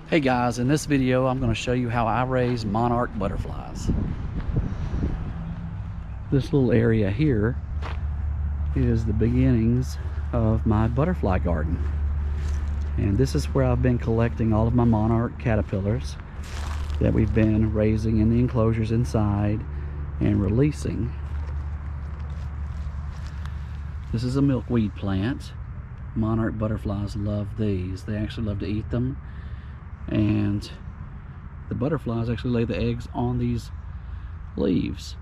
Hey guys, in this video I'm going to show you how I raise monarch butterflies. This little area here is the beginnings of my butterfly garden. And this is where I've been collecting all of my monarch caterpillars that we've been raising in the enclosures inside and releasing. This is a milkweed plant. Monarch butterflies love these. They actually love to eat them. And the butterflies actually lay the eggs on these leaves.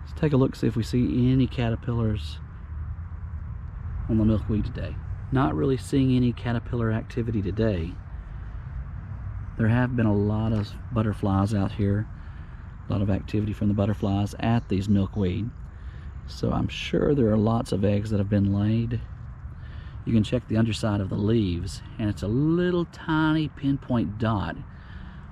Let's take a look, see if we see any caterpillars on the milkweed today. Not really seeing any caterpillar activity today. There have been a lot of butterflies out here, a lot of activity from the butterflies at these milkweed. So I'm sure there are lots of eggs that have been laid. You can check the underside of the leaves, and it's a little tiny pinpoint dot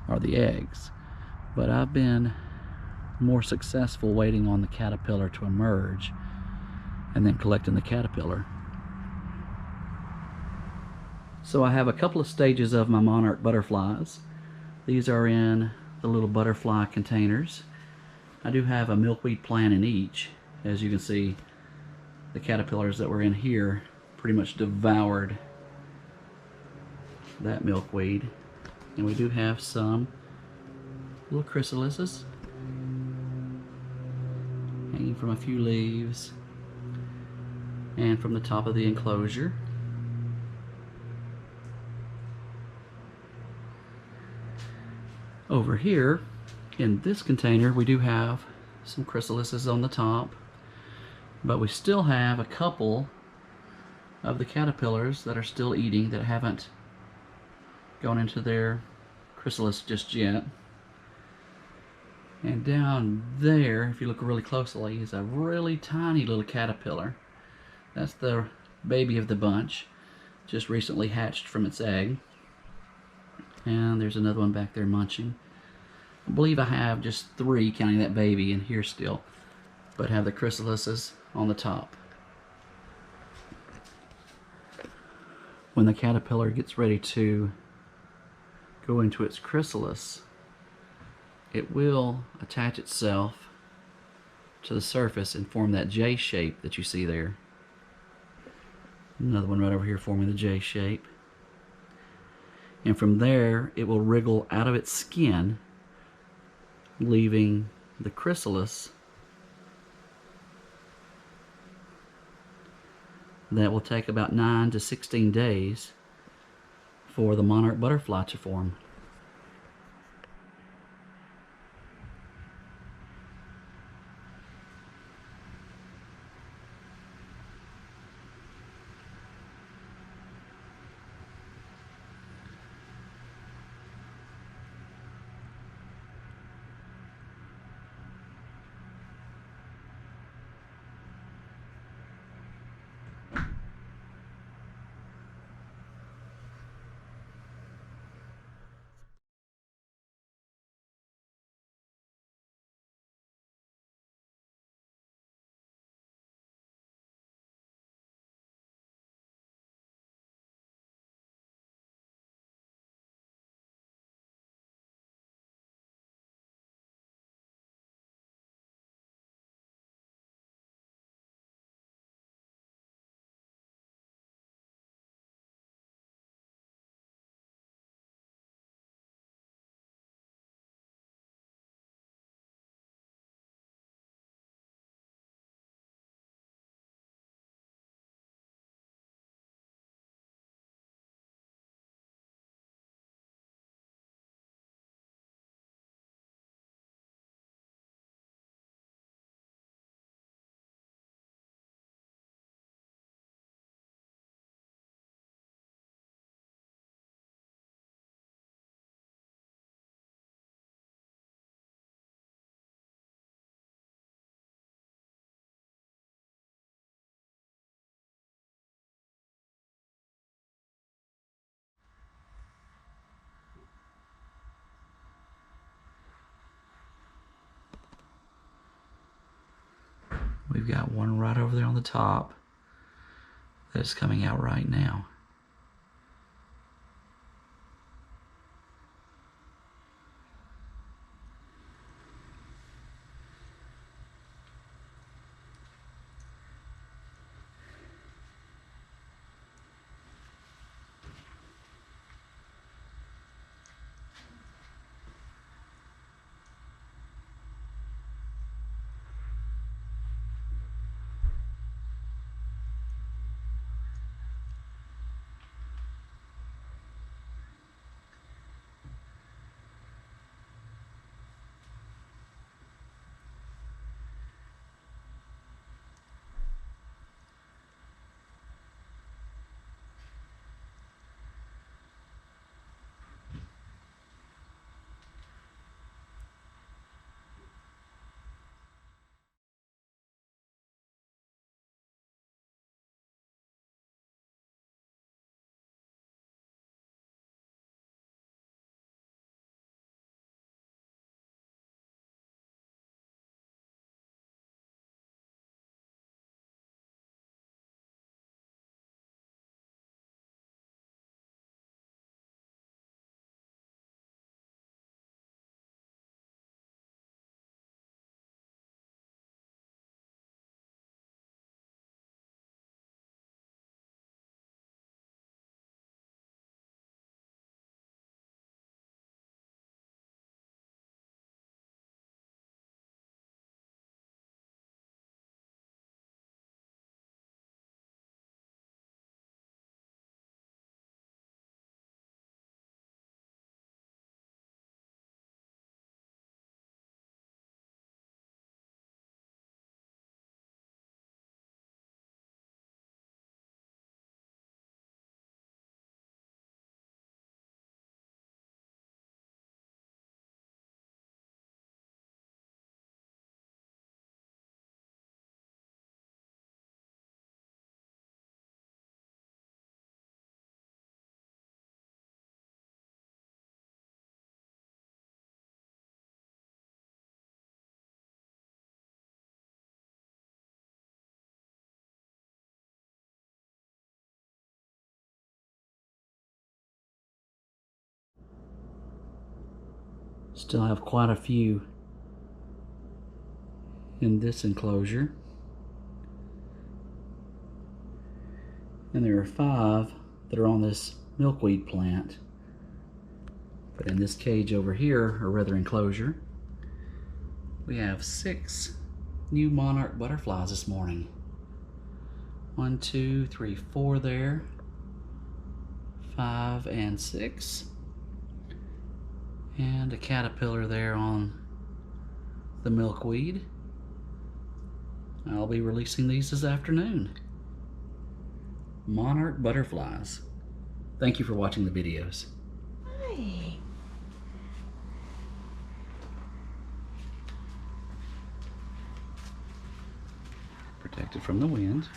are the eggs. But I've been more successful waiting on the caterpillar to emerge and then collecting the caterpillar. So I have a couple of stages of my monarch butterflies. These are in the little butterfly containers. I do have a milkweed plant in each. As you can see, the caterpillars that were in here pretty much devoured that milkweed. And we do have some little chrysalises hanging from a few leaves and from the top of the enclosure. Over here in this container we do have some chrysalises on the top, but we still have a couple of the caterpillars that are still eating that haven't gone into their chrysalis just yet. And down there, if you look really closely, is a really tiny little caterpillar. That's the baby of the bunch, just recently hatched from its egg. And there's another one back there munching. I believe I have just 3, counting that baby, in here still, but have the chrysalises on the top. When the caterpillar gets ready to go into its chrysalis, it will attach itself to the surface and form that J shape that you see there. Another one right over here forming the J shape. And from there, it will wriggle out of its skin, leaving the chrysalis. That will take about 9 to 16 days for the monarch butterfly to form. We've got one right over there on the top that's coming out right now. Still have quite a few in this enclosure. And there are 5 that are on this milkweed plant. But in this cage over here, or rather enclosure, we have 6 new monarch butterflies this morning. 1, 2, 3, 4 there. 5 and 6. And a caterpillar there on the milkweed. I'll be releasing these this afternoon. Monarch butterflies. Thank you for watching the videos. Hi. Protected from the wind.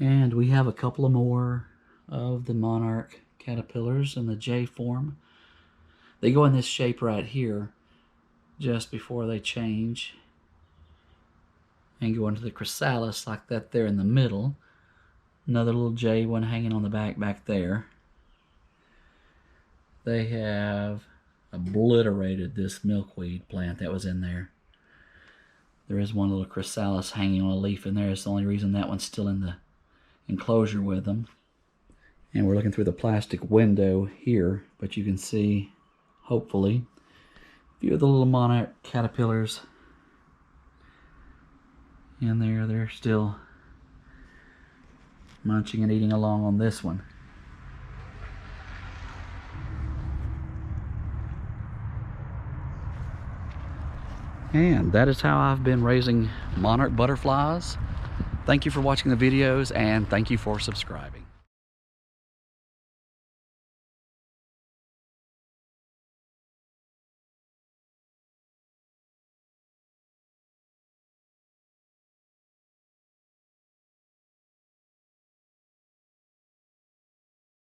And we have a couple of more of the monarch caterpillars in the J form. They go in this shape right here just before they change and go into the chrysalis like that there in the middle. Another little J one hanging on the back there. They have obliterated this milkweed plant that was in there. There is one little chrysalis hanging on a leaf in there. It's the only reason that one's still in the enclosure with them. And we're looking through the plastic window here, but you can see, hopefully, a few of the little monarch caterpillars in there. They're still munching and eating along on this one. And that is how I've been raising monarch butterflies. Thank you for watching the videos, and thank you for subscribing.